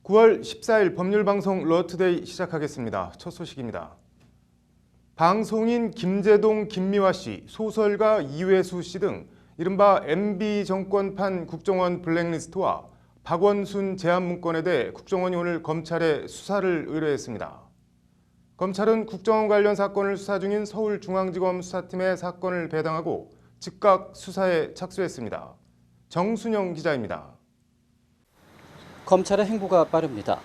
9월 14일 법률방송 러투데이 시작하겠습니다. 첫 소식입니다. 방송인 김제동, 김미화 씨, 소설가 이회수 씨 등 이른바 MB 정권판 국정원 블랙리스트와 박원순 제안 문건에 대해 국정원이 오늘 검찰에 수사를 의뢰했습니다. 검찰은 국정원 관련 사건을 수사 중인 서울중앙지검 수사팀에 사건을 배당하고 즉각 수사에 착수했습니다. 정순영 기자입니다. 검찰의 행보가 빠릅니다.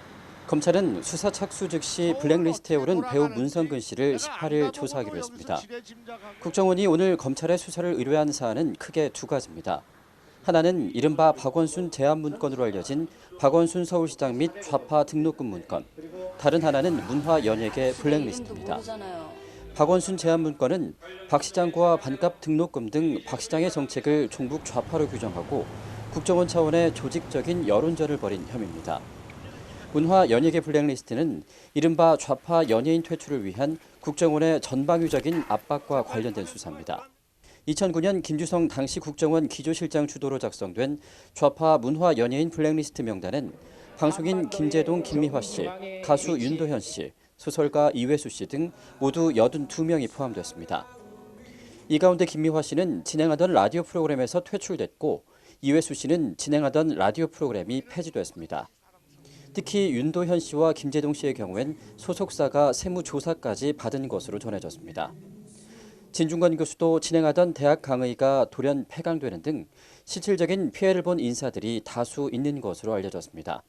검찰은 수사 착수 즉시 블랙리스트에 오른 배우 문성근 씨를 18일 조사하기로 했습니다. 국정원이 오늘 검찰에 수사를 의뢰한 사안은 크게 두 가지입니다. 하나는 이른바 박원순 제안 문건으로 알려진 박원순 서울시장 및 좌파 등록금 문건, 다른 하나는 문화 연예계 블랙리스트입니다. 박원순 제안 문건은 박 시장과 반값 등록금 등 박 시장의 정책을 종북 좌파로 규정하고 국정원 차원의 조직적인 여론전을 벌인 혐의입니다. 문화 연예계 블랙리스트는 이른바 좌파 연예인 퇴출을 위한 국정원의 전방위적인 압박과 관련된 수사입니다. 2009년 김주성 당시 국정원 기조실장 주도로 작성된 좌파 문화 연예인 블랙리스트 명단은 방송인 김제동, 김미화 씨, 가수 윤도현 씨, 소설가 이회수 씨 등 모두 82명이 포함됐습니다. 이 가운데 김미화 씨는 진행하던 라디오 프로그램에서 퇴출됐고 이회수 씨는 진행하던 라디오 프로그램이 폐지됐습니다. 특히 윤도현 씨와 김제동 씨의 경우엔 소속사가 세무조사까지 받은 것으로 전해졌습니다. 진중권 교수도 진행하던 대학 강의가 돌연 폐강되는 등 실질적인 피해를 본 인사들이 다수 있는 것으로 알려졌습니다.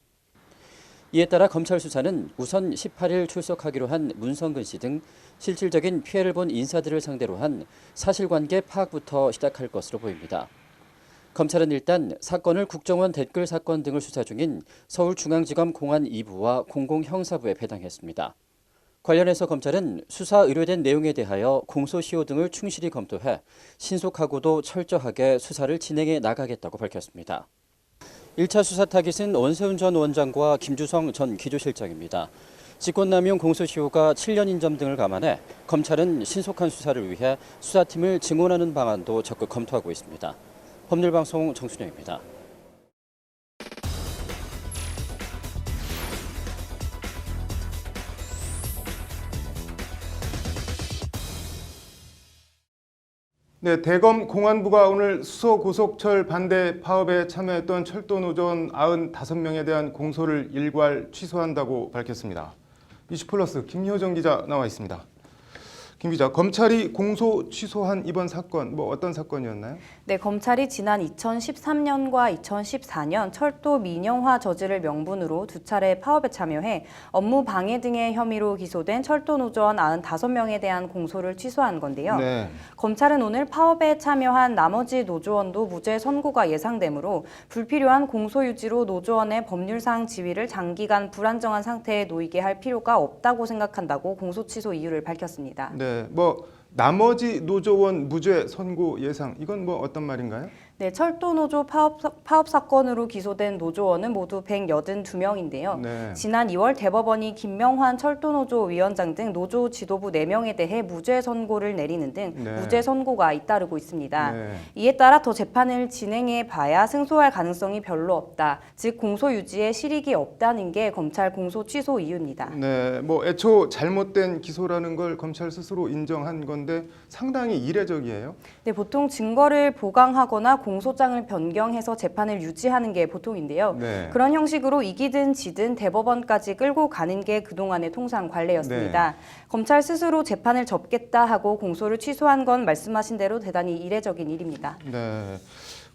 이에 따라 검찰 수사는 우선 18일 출석하기로 한 문성근 씨 등 실질적인 피해를 본 인사들을 상대로 한 사실관계 파악부터 시작할 것으로 보입니다. 검찰은 일단 사건을 국정원 댓글 사건 등을 수사 중인 서울중앙지검 공안 2부와 공공형사부에 배당했습니다. 관련해서 검찰은 수사 의뢰된 내용에 대하여 공소시효 등을 충실히 검토해 신속하고도 철저하게 수사를 진행해 나가겠다고 밝혔습니다. 1차 수사 타깃은 원세훈 전 원장과 김주성 전 기조실장입니다. 직권남용 공소시효가 7년 인점 등을 감안해 검찰은 신속한 수사를 위해 수사팀을 증원하는 방안도 적극 검토하고 있습니다. 법률방송 정순영입니다. 네, 대검 공안부가 오늘 수소 고속철 반대 파업에 참여했던 철도 노조원 95명에 대한 공소를 일괄 취소한다고 밝혔습니다. 이슈플러스 김효정 기자 나와 있습니다. 김 기자, 검찰이 공소 취소한 이번 사건 어떤 사건이었나요? 네, 검찰이 지난 2013년과 2014년 철도 민영화 저지를 명분으로 두 차례 파업에 참여해 업무 방해 등의 혐의로 기소된 철도 노조원 95명에 대한 공소를 취소한 건데요. 네. 검찰은 오늘 파업에 참여한 나머지 노조원도 무죄 선고가 예상되므로 불필요한 공소 유지로 노조원의 법률상 지위를 장기간 불안정한 상태에 놓이게 할 필요가 없다고 생각한다고 공소 취소 이유를 밝혔습니다. 네, 나머지 노조원 무죄 선고 예상, 이건 어떤 말인가요? 네, 철도 노조 파업 사건으로 기소된 노조원은 모두 182명인데요. 네. 지난 2월 대법원이 김명환 철도노조 위원장 등 노조 지도부 4명에 대해 무죄 선고를 내리는 등 네. 무죄 선고가 잇따르고 있습니다. 네. 이에 따라 더 재판을 진행해 봐야 승소할 가능성이 별로 없다. 즉 공소 유지에 실익이 없다는 게 검찰 공소 취소 이유입니다. 네, 애초 잘못된 기소라는 걸 검찰 스스로 인정한 건데 상당히 이례적이에요. 네, 보통 증거를 보강하거나 공소장을 변경해서 재판을 유지하는 게 보통인데요. 네. 그런 형식으로 이기든 지든 대법원까지 끌고 가는 게 그동안의 통상 관례였습니다. 네. 검찰 스스로 재판을 접겠다 하고 공소를 취소한 건 말씀하신 대로 대단히 이례적인 일입니다. 네.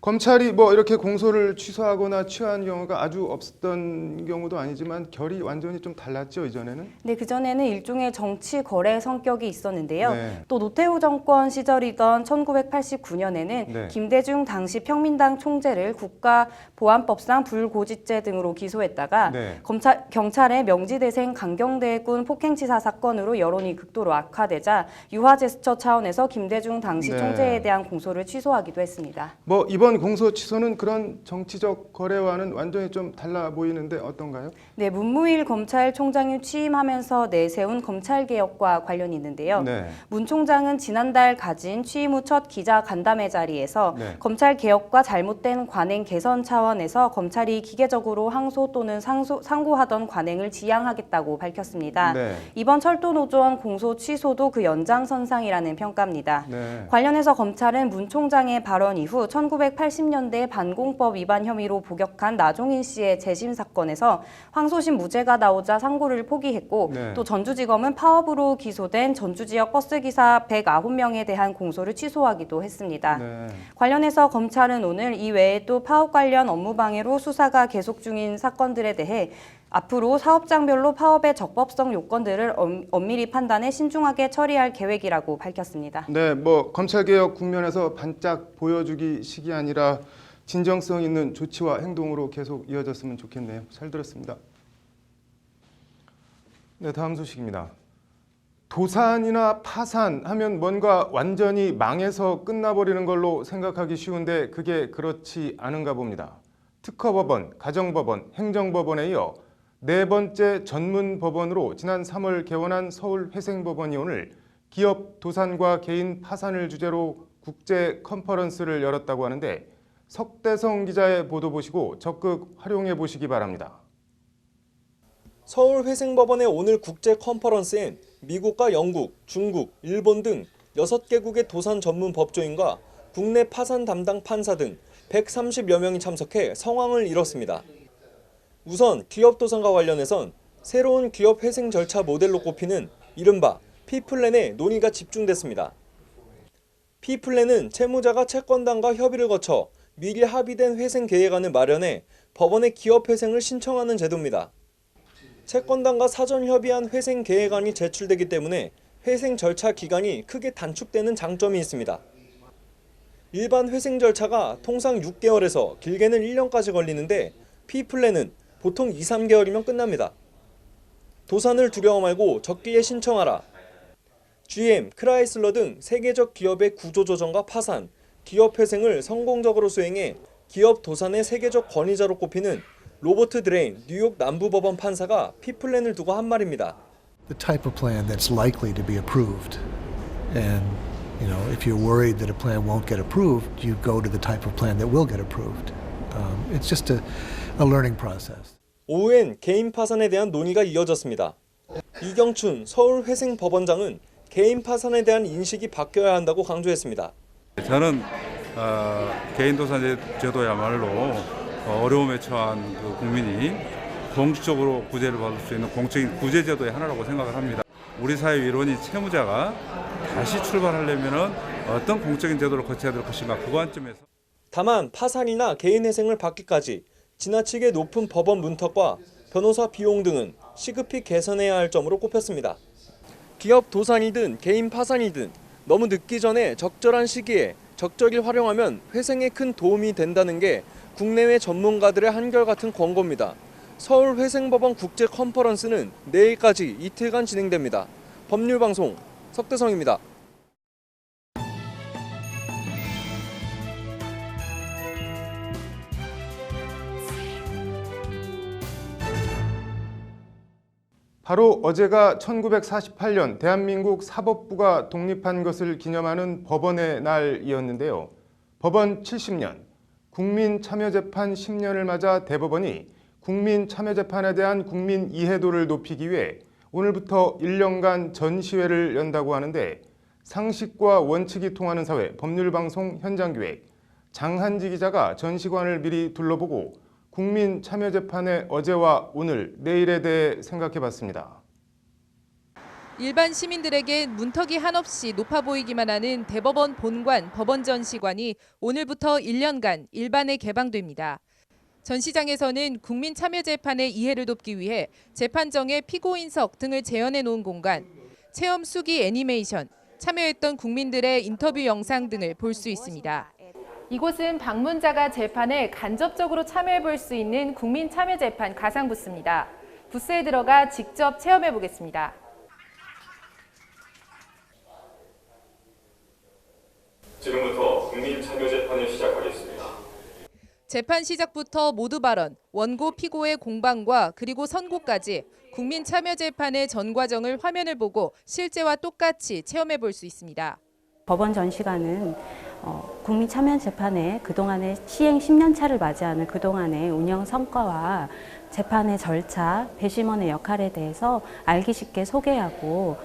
검찰이 이렇게 공소를 취소하거나 취하한 경우가 아주 없었던 경우도 아니지만 결이 완전히 좀 달랐죠, 이전에는? 네, 그전에는 일종의 정치 거래 성격이 있었는데요. 네. 또 노태우 정권 시절이던 1989년에는 네. 김대중 당시 평민당 총재를 국가보안법상 불고지죄 등으로 기소했다가 네. 경찰의 명지대생 강경대군 폭행치사 사건으로 여론이 극도로 악화되자 유화 제스처 차원에서 김대중 당시 네. 총재에 대한 공소를 취소하기도 했습니다. 이번 이번 공소 취소는 그런 정치적 거래와는 완전히 좀 달라 보이는데 어떤가요? 네, 문무일 검찰총장이 취임하면서 내세운 검찰개혁과 관련이 있는데요. 네. 문 총장은 지난달 가진 취임 후 첫 기자 간담회 자리에서 네. 검찰개혁과 잘못된 관행 개선 차원에서 검찰이 기계적으로 항소 또는 상고하던 관행을 지양하겠다고 밝혔습니다. 네. 이번 철도노조원 공소 취소도 그 연장선상이라는 평가입니다. 네. 관련해서 검찰은 문 총장의 발언 이후 1980년대 반공법 위반 혐의로 복역한 나종인 씨의 재심 사건에서 항소심 무죄가 나오자 상고를 포기했고 네. 또 전주지검은 파업으로 기소된 전주지역 버스기사 109명에 대한 공소를 취소하기도 했습니다. 네. 관련해서 검찰은 오늘 이 외에 또 파업 관련 업무 방해로 수사가 계속 중인 사건들에 대해 앞으로 사업장별로 파업의 적법성 요건들을 엄밀히 판단해 신중하게 처리할 계획이라고 밝혔습니다. 네, 뭐 검찰개혁 국면에서 반짝 보여주기 식이 아니라 진정성 있는 조치와 행동으로 계속 이어졌으면 좋겠네요. 잘 들었습니다. 네, 다음 소식입니다. 도산이나 파산하면 뭔가 완전히 망해서 끝나버리는 걸로 생각하기 쉬운데 그게 그렇지 않은가 봅니다. 특허법원, 가정법원, 행정법원에 이어 네 번째 전문법원으로 지난 3월 개원한 서울회생법원이 오늘 기업 도산과 개인 파산을 주제로 국제 컨퍼런스를 열었다고 하는데 석대성 기자의 보도 보시고 적극 활용해 보시기 바랍니다. 서울회생법원의 오늘 국제 컨퍼런스엔 미국과 영국, 중국, 일본 등 6개국의 도산 전문 법조인과 국내 파산 담당 판사 등 130여 명이 참석해 성황을 이뤘습니다. 우선 기업 도산과 관련해선 새로운 기업 회생 절차 모델로 꼽히는 이른바 P플랜에 논의가 집중됐습니다. P플랜은 채무자가 채권단과 협의를 거쳐 미리 합의된 회생 계획안을 마련해 법원에 기업 회생을 신청하는 제도입니다. 채권단과 사전 협의한 회생 계획안이 제출되기 때문에 회생 절차 기간이 크게 단축되는 장점이 있습니다. 일반 회생 절차가 통상 6개월에서 길게는 1년까지 걸리는데 P플랜은 보통 2, 3개월이면 끝납니다. 도산을 두려워 말고 적기에 신청하라. GM, 크라이슬러 등 세계적 기업의 구조조정과 파산, 기업 회생을 성공적으로 수행해 기업 도산의 세계적 권위자로 꼽히는 로버트 드레인 뉴욕 남부법원 판사가 P플랜을 두고 한 말입니다. The type of plan that's likely to be approved. And if you're worried that a plan won't get approved, you go to the type of plan that will get approved. It's just a learning process. 오후엔 개인 파산에 대한 논의가 이어졌습니다. 이경춘 서울회생법원장은 개인 파산에 대한 인식이 바뀌어야 한다고 강조했습니다. 저는 개인 도산 제도야말로 어려움에 처한 그 국민이 공식적으로 구제를 받을 수 있는 공적인 구제 제도의 하나라고 생각을 합니다. 우리 사회 이론이 채무자가 다시 출발하려면 어떤 공적인 제도를 거쳐야 될 것인가 그 관점에서. 다만 파산이나 개인 회생을 받기까지 지나치게 높은 법원 문턱과 변호사 비용 등은 시급히 개선해야 할 점으로 꼽혔습니다. 기업 도산이든 개인 파산이든 너무 늦기 전에 적절한 시기에 적절히 활용하면 회생에 큰 도움이 된다는 게 국내외 전문가들의 한결같은 권고입니다. 서울회생법원 국제 컨퍼런스는 내일까지 이틀간 진행됩니다. 법률방송 석대성입니다. 바로 어제가 1948년 대한민국 사법부가 독립한 것을 기념하는 법원의 날이었는데요. 법원 70년, 국민참여재판 10년을 맞아 대법원이 국민참여재판에 대한 국민 이해도를 높이기 위해 오늘부터 1년간 전시회를 연다고 하는데 상식과 원칙이 통하는 사회 법률방송 현장기획 장한지 기자가 전시관을 미리 둘러보고 국민참여재판의 어제와 오늘, 내일에 대해 생각해봤습니다. 일반 시민들에게 문턱이 한없이 높아 보이기만 하는 대법원 본관 법원 전시관이 오늘부터 1년간 일반에 개방됩니다. 전시장에서는 국민참여재판의 이해를 돕기 위해 재판정의 피고인석 등을 재현해 놓은 공간, 체험 수기 애니메이션, 참여했던 국민들의 인터뷰 영상 등을 볼 수 있습니다. 이곳은 방문자가 재판에 간접적으로 참여해 볼 수 있는 국민참여재판 가상부스입니다. 부스에 들어가 직접 체험해 보겠습니다. 지금부터 국민참여재판을 시작하겠습니다. 재판 시작부터 모두 발언, 원고 피고의 공방과 그리고 선고까지 국민참여재판의 전 과정을 화면을 보고 실제와 똑같이 체험해 볼 수 있습니다. 법원 전시관은 국민참여재판의 그동안의 시행 10년 차를 맞이하는 그동안의 운영 성과와 재판의 절차, 배심원의 역할에 대해서 알기 쉽게 소개하고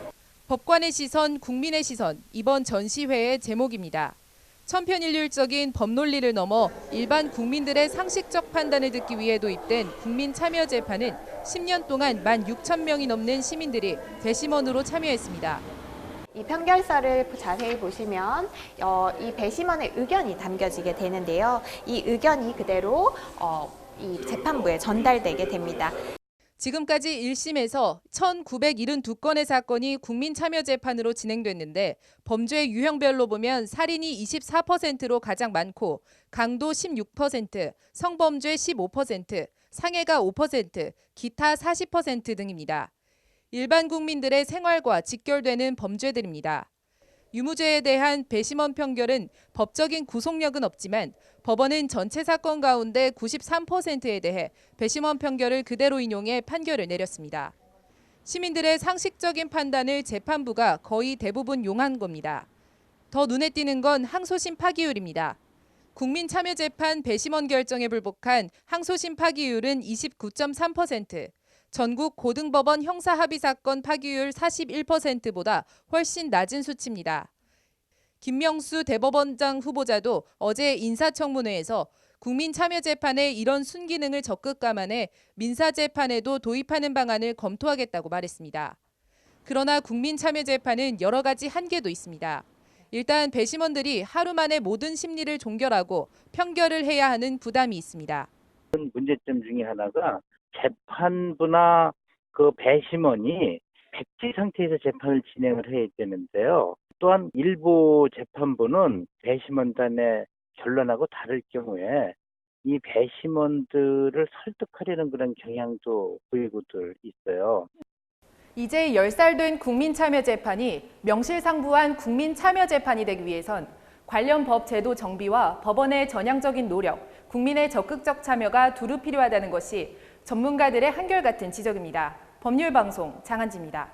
법관의 시선, 국민의 시선, 이번 전시회의 제목입니다. 천편일률적인 법논리를 넘어 일반 국민들의 상식적 판단을 듣기 위해 도입된 국민참여재판은 10년 동안 16,000명이 넘는 시민들이 배심원으로 참여했습니다. 이 판결서를 자세히 보시면 이 배심원의 의견이 담겨지게 되는데요. 이 의견이 그대로 이 재판부에 전달되게 됩니다. 지금까지 1심에서 1,972건의 사건이 국민참여재판으로 진행됐는데 범죄 유형별로 보면 살인이 24%로 가장 많고 강도 16%, 성범죄 15%, 상해가 5%, 기타 40% 등입니다. 일반 국민들의 생활과 직결되는 범죄들입니다. 유무죄에 대한 배심원 판결은 법적인 구속력은 없지만 법원은 전체 사건 가운데 93%에 대해 배심원 판결을 그대로 인용해 판결을 내렸습니다. 시민들의 상식적인 판단을 재판부가 거의 대부분 용한 겁니다. 더 눈에 띄는 건 항소심 파기율입니다. 국민참여재판 배심원 결정에 불복한 항소심 파기율은 29.3%, 전국 고등법원 형사합의사건 파기율 41%보다 훨씬 낮은 수치입니다. 김명수 대법원장 후보자도 어제 인사청문회에서 국민참여재판에 이런 순기능을 적극 감안해 민사재판에도 도입하는 방안을 검토하겠다고 말했습니다. 그러나 국민참여재판은 여러 가지 한계도 있습니다. 일단 배심원들이 하루 만에 모든 심리를 종결하고 평결을 해야 하는 부담이 있습니다. 문제점 중에 하나가 재판부나 그 배심원이 백지 상태에서 재판을 진행을 해야 되는데요. 또한 일부 재판부는 배심원단의 결론하고 다를 경우에 이 배심원들을 설득하려는 그런 경향도 보이고들 있어요. 이제 10살 된 국민참여재판이 명실상부한 국민참여재판이 되기 위해선 관련 법 제도 정비와 법원의 전향적인 노력, 국민의 적극적 참여가 두루 필요하다는 것이 전문가들의 한결같은 지적입니다. 법률방송 장한지입니다.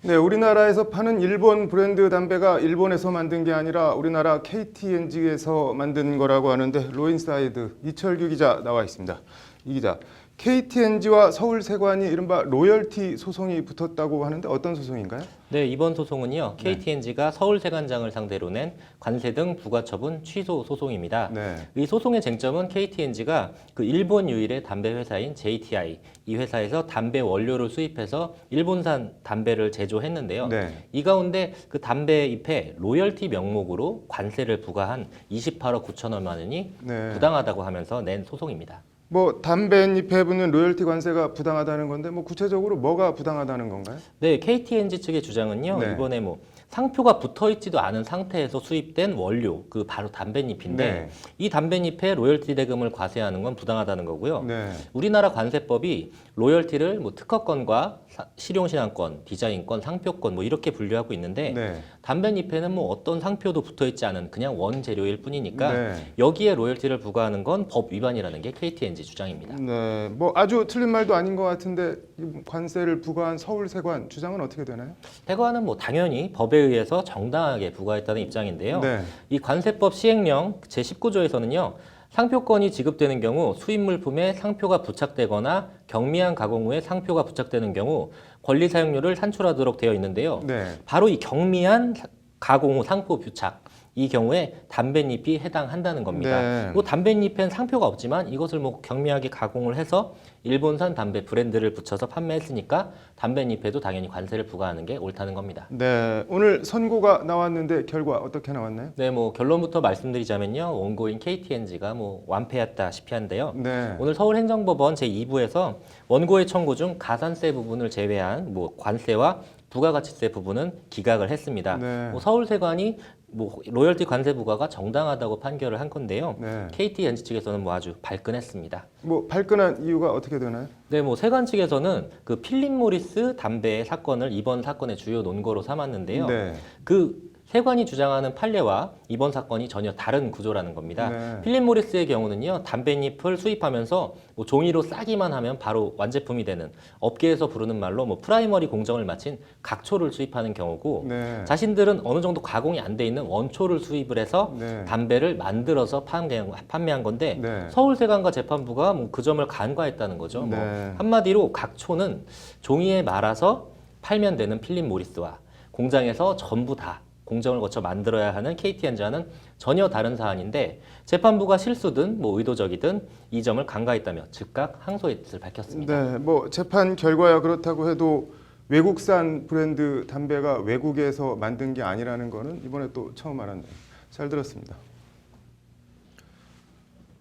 네, 우리나라에서 파는 일본 브랜드 담배가 일본에서 만든 게 아니라 우리나라 KT&G에서 만든 거라고 하는데 로인사이드 이철규 기자 나와 있습니다. 이 기자, KT&G와 서울세관이 이른바 로열티 소송이 붙었다고 하는데 어떤 소송인가요? 네, 이번 소송은요. KT&G가 서울세관장을 상대로 낸 관세 등 부가처분 취소 소송입니다. 네. 이 소송의 쟁점은 KT&G가 그 일본 유일의 담배 회사인 JTI, 이 회사에서 담배 원료를 수입해서 일본산 담배를 제조했는데요. 네. 이 가운데 그 담배 잎에 로열티 명목으로 관세를 부과한 28억 9천여만 원이 네. 부당하다고 하면서 낸 소송입니다. 뭐 담배잎에 붙는 로열티 관세가 부당하다는 건데 뭐 구체적으로 뭐가 부당하다는 건가요? 네, KT&G 측의 주장은요. 네. 이번에 뭐 상표가 붙어 있지도 않은 상태에서 수입된 원료, 그 바로 담배잎인데 네. 이 담배잎에 로열티 대금을 과세하는 건 부당하다는 거고요. 네. 우리나라 관세법이 로열티를 뭐 특허권과 실용신안권, 디자인권, 상표권 뭐 이렇게 분류하고 있는데 네. 담배잎에는 뭐 어떤 상표도 붙어 있지 않은 그냥 원재료일 뿐이니까 네. 여기에 로열티를 부과하는 건 법 위반이라는 게 KT&G 주장입니다. 네, 뭐 아주 틀린 말도 아닌 것 같은데 이 관세를 부과한 서울세관 주장은 어떻게 되나요? 세관은 뭐 당연히 법에 의해서 정당하게 부과했다는 입장인데요. 네. 이 관세법 시행령 제19조에서는요. 상표권이 지급되는 경우 수입 물품에 상표가 부착되거나 경미한 가공 후에 상표가 부착되는 경우 권리 사용료를 산출하도록 되어 있는데요. 네. 바로 이 경미한 가공 후 상표 부착 이 경우에 담배잎이 해당한다는 겁니다. 네. 뭐 담배잎엔 상표가 없지만 이것을 뭐 경미하게 가공을 해서 일본산 담배 브랜드를 붙여서 판매했으니까 담배잎에도 당연히 관세를 부과하는 게 옳다는 겁니다. 네, 오늘 선고가 나왔는데 결과 어떻게 나왔나요? 네, 뭐 결론부터 말씀드리자면요, 원고인 KT&G가 뭐 완패했다시피 한데요. 네. 오늘 서울행정법원 제2부에서 원고의 청구 중 가산세 부분을 제외한 뭐 관세와 부가가치세 부분은 기각을 했습니다. 네. 뭐 서울세관이 뭐 로열티 관세 부과가 정당하다고 판결을 한 건데요. 네. KTNG 측에서는 뭐 아주 발끈했습니다. 뭐 발끈한 이유가 어떻게 되나요? 네, 뭐 세관 측에서는 그 필립 모리스 담배 사건을 이번 사건의 주요 논거로 삼았는데요. 네. 그 세관이 주장하는 판례와 이번 사건이 전혀 다른 구조라는 겁니다. 네. 필립 모리스의 경우는요, 담배잎을 수입하면서 뭐 종이로 싸기만 하면 바로 완제품이 되는, 업계에서 부르는 말로 뭐 프라이머리 공정을 마친 각초를 수입하는 경우고, 네. 자신들은 어느 정도 가공이 안 돼 있는 원초를 수입을 해서 네. 담배를 만들어서 판매한 건데, 네. 서울세관과 재판부가 뭐 그 점을 간과했다는 거죠. 뭐 네. 한마디로 각초는 종이에 말아서 팔면 되는 필립 모리스와 공장에서 전부 다 공정을 거쳐 만들어야 하는 KTNG와는 전혀 다른 사안인데, 재판부가 실수든 뭐 의도적이든 이 점을 간과했다며 즉각 항소의 뜻을 밝혔습니다. 네, 뭐 재판 결과야 그렇다고 해도 외국산 브랜드 담배가 외국에서 만든 게 아니라는 거는 이번에 또 처음 알았네요. 잘 들었습니다.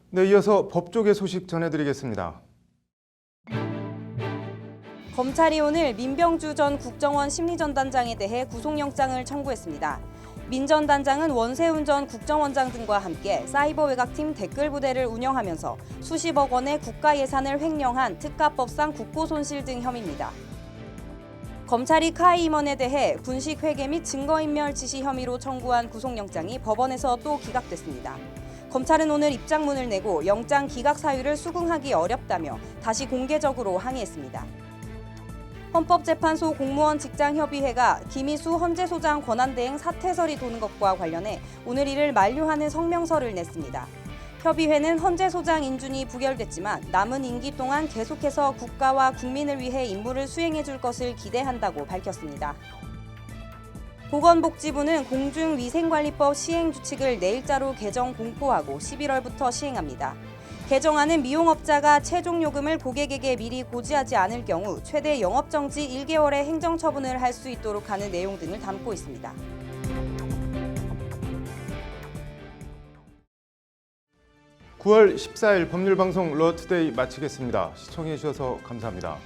네, 이어서 법조계 소식 전해드리겠습니다. 검찰이 오늘 민병주 전 국정원 심리전단장에 대해 구속영장을 청구했습니다. 민 전 단장은 원세훈 전 국정원장 등과 함께 사이버 외곽팀 댓글 부대를 운영하면서 수십억 원의 국가 예산을 횡령한 특가법상 국고손실 등 혐의입니다. 검찰이 카이 임원에 대해 분식회계 및 증거인멸 지시 혐의로 청구한 구속영장이 법원에서 또 기각됐습니다. 검찰은 오늘 입장문을 내고 영장 기각 사유를 수긍하기 어렵다며 다시 공개적으로 항의했습니다. 헌법재판소 공무원 직장협의회가 김희수 헌재소장 권한대행 사퇴설이 도는 것과 관련해 오늘 이를 만류하는 성명서를 냈습니다. 협의회는 헌재소장 인준이 부결됐지만 남은 임기 동안 계속해서 국가와 국민을 위해 임무를 수행해 줄 것을 기대한다고 밝혔습니다. 보건복지부는 공중위생관리법 시행규칙을 내일자로 개정 공포하고 11월부터 시행합니다. 개정안은 미용업자가 최종요금을 고객에게 미리 고지하지 않을 경우 최대 영업정지 1개월의 행정처분을 할 수 있도록 하는 내용 등을 담고 있습니다. (9월 14일) 법률방송 러투데이 마치겠습니다. 시청해 주셔서 감사합니다.